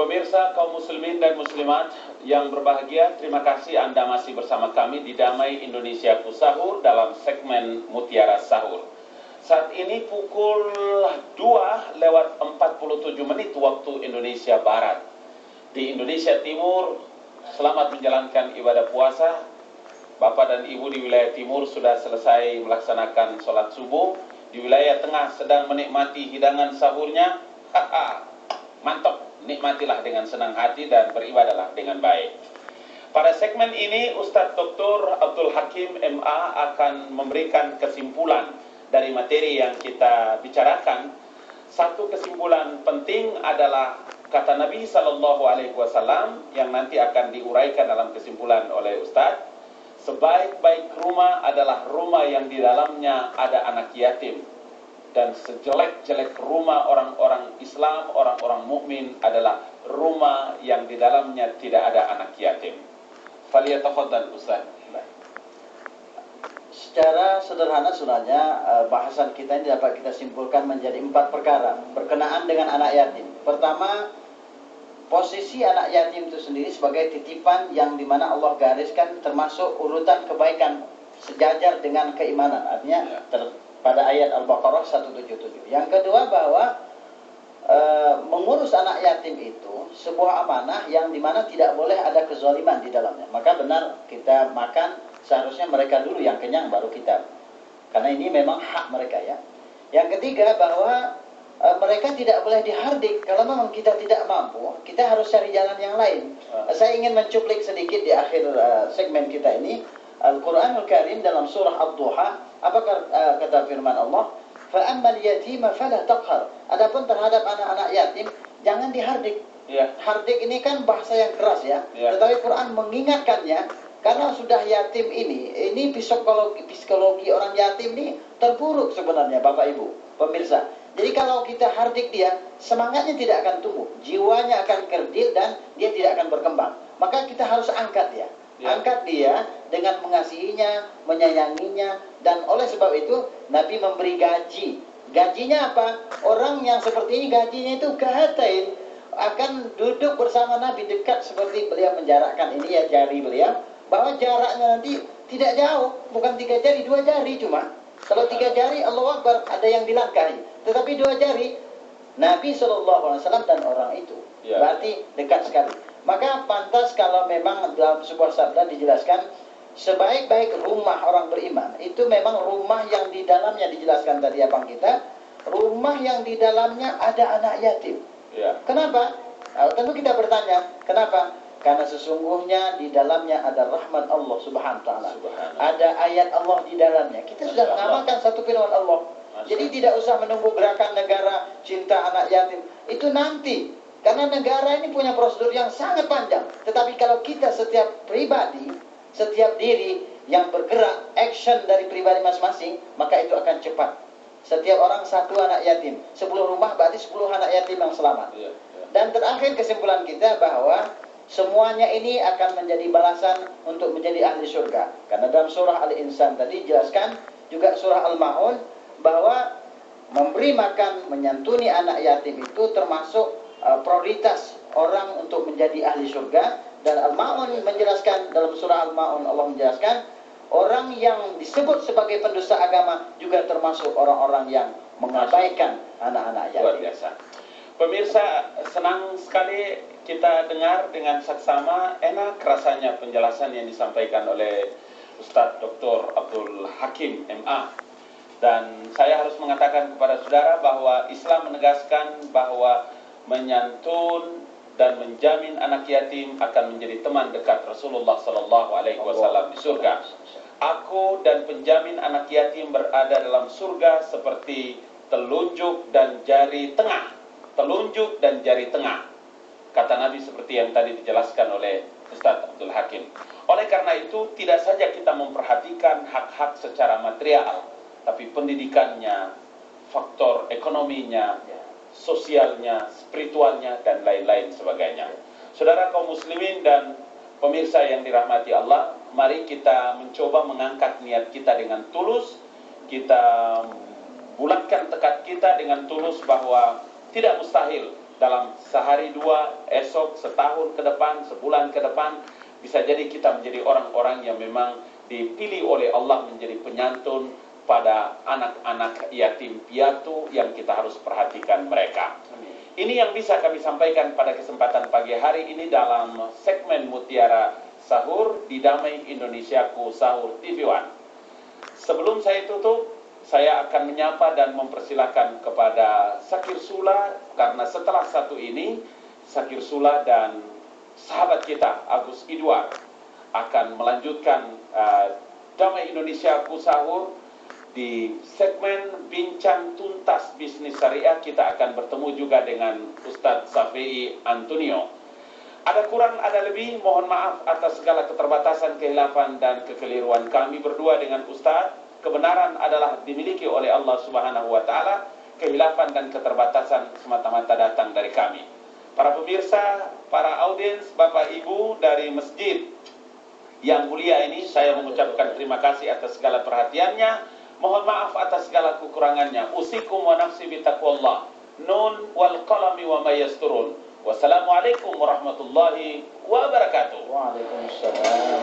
Pemirsa kaum muslimin dan muslimat yang berbahagia, terima kasih Anda masih bersama kami di Damai Indonesiaku Sahur dalam segmen Mutiara Sahur. Saat ini pukul 2:47 waktu Indonesia Barat. Di Indonesia Timur, selamat menjalankan ibadah puasa. Bapak dan Ibu di wilayah timur sudah selesai melaksanakan sholat subuh. Di wilayah tengah sedang menikmati hidangan sahurnya. Mantap, nikmatilah dengan senang hati dan beribadahlah dengan baik. Pada segmen ini, Ustadz Dr. Abdul Hakim MA akan memberikan kesimpulan dari materi yang kita bicarakan. Satu kesimpulan penting adalah kata Nabi SAW yang nanti akan diuraikan dalam kesimpulan oleh Ustadz. Sebaik-baik rumah adalah rumah yang di dalamnya ada anak yatim. Dan sejelek-jelek rumah orang-orang Islam, orang-orang mukmin adalah rumah yang di dalamnya tidak ada anak yatim. Faliyatafaddal Ustaz. Secara sederhana sebenarnya bahasan kita ini dapat kita simpulkan menjadi 4 perkara berkenaan dengan anak yatim. Pertama, posisi anak yatim itu sendiri sebagai titipan yang dimana Allah gariskan termasuk urutan kebaikan sejajar dengan keimanan. Artinya pada ayat Al-Baqarah 177. Yang kedua bahwa mengurus anak yatim itu sebuah amanah yang dimana tidak boleh ada kezaliman di dalamnya. Maka benar kita makan seharusnya mereka dulu yang kenyang baru kita. Karena ini memang hak mereka ya. Yang ketiga bahwa mereka tidak boleh dihardik. Kalau memang kita tidak mampu, kita harus cari jalan yang lain. Saya ingin mencuplik sedikit di akhir segmen kita ini. Al-Quranul Karim dalam surah Ad-Duha, apa kata firman Allah? فَأَمَّا الْيَتِيمَ فَلَا تَقْهَرْ. Adapun terhadap anak-anak yatim, jangan dihardik. Hardik ini kan bahasa yang keras ya. Tetapi Quran mengingatkannya, karena sudah yatim ini psikologi orang yatim ini terpuruk sebenarnya Bapak Ibu, pemirsa. Jadi kalau kita hardik dia, semangatnya tidak akan tumbuh, jiwanya akan kerdil dan dia tidak akan berkembang. Maka kita harus angkat dia. Angkat dia dengan mengasihinya, menyayanginya, dan oleh sebab itu Nabi memberi gaji. Gajinya apa? Orang yang seperti ini gajinya itu kahatain akan duduk bersama Nabi dekat seperti beliau menjarakkan ini ya jari beliau, bahwa jaraknya nanti tidak jauh, bukan 3 jari, 2 jari cuma. Kalau 3 jari Allah Akbar ada yang dilangkahi, tetapi 2 jari Nabi SAW dan orang itu berarti dekat sekali. Maka pantas kalau memang dalam sebuah sabda dijelaskan sebaik-baik rumah orang beriman itu memang rumah yang di dalamnya dijelaskan tadi abang kita, rumah yang di dalamnya ada anak yatim. Kenapa? Tentu kita bertanya, kenapa? Karena sesungguhnya di dalamnya ada rahmat Allah Subhanahu wa taala. Ada ayat Allah di dalamnya. Kita sudah mengamalkan satu firman Allah. Jadi tidak usah menunggu gerakan negara cinta anak yatim. Itu nanti. Karena negara ini punya prosedur yang sangat panjang. Tetapi kalau kita setiap pribadi, setiap diri yang bergerak, action dari pribadi masing-masing, maka itu akan cepat. Setiap orang 1 anak yatim. 10 rumah berarti 10 anak yatim yang selamat. Dan terakhir kesimpulan kita bahwa semuanya ini akan menjadi balasan untuk menjadi ahli surga. Karena dalam surah Al-Insan tadi jelaskan, juga surah Al-Ma'un, bahwa memberi makan, menyantuni anak yatim itu termasuk prioritas orang untuk menjadi ahli surga. Dan Al-Ma'un menjelaskan, dalam surah Al-Ma'un Allah menjelaskan, orang yang disebut sebagai pendusta agama juga termasuk orang-orang yang mengabaikan anak-anak yatim. Luar biasa. Pemirsa, senang sekali kita dengar dengan saksama, enak rasanya penjelasan yang disampaikan oleh Ustadz Dr. Abdul Hakim MA. Dan saya harus mengatakan kepada saudara bahwa Islam menegaskan bahwa menyantun dan menjamin anak yatim akan menjadi teman dekat Rasulullah SAW di surga. Aku dan penjamin anak yatim berada dalam surga seperti telunjuk dan jari tengah. Telunjuk dan jari tengah. Kata Nabi seperti yang tadi dijelaskan oleh Ustadz Abdul Hakim. Oleh karena itu, tidak saja kita memperhatikan hak-hak secara material, tapi pendidikannya, faktor ekonominya, sosialnya, spiritualnya, dan lain-lain sebagainya. Saudara kaum muslimin dan pemirsa yang dirahmati Allah, mari kita mencoba mengangkat niat kita dengan tulus. Kita bulatkan tekad kita dengan tulus bahwa tidak mustahil dalam sehari dua, esok, setahun ke depan, sebulan ke depan, bisa jadi kita menjadi orang-orang yang memang dipilih oleh Allah menjadi penyantun pada anak-anak yatim piatu yang kita harus perhatikan mereka. Ini yang bisa kami sampaikan pada kesempatan pagi hari ini dalam segmen Mutiara Sahur di Damai Indonesiaku Sahur TV One. Sebelum saya tutup, saya akan menyapa dan mempersilahkan kepada Zakir Sula, karena setelah satu ini, Zakir Sula dan sahabat kita, Agus Idwar, akan melanjutkan Damai Indonesiaku Sahur di segmen Bincang Tuntas Bisnis Syariah. Kita akan bertemu juga dengan Ustadz Safei Antonio. Ada kurang, ada lebih, mohon maaf atas segala keterbatasan, kehilafan, dan kekeliruan kami berdua dengan Ustadz. Kebenaran adalah dimiliki oleh Allah Subhanahu wa Ta'ala. Kehilafan dan keterbatasan semata-mata datang dari kami. Para pemirsa, para audiens, Bapak Ibu dari masjid yang mulia ini, saya mengucapkan terima kasih atas segala perhatiannya. Mohon maaf atas segala kekurangannya. Usikum wa nafsi bitaqwallah. Nun wal qalami wa ma yasturun. Wassalamualaikum warahmatullahi wabarakatuh. Waalaikumsalam.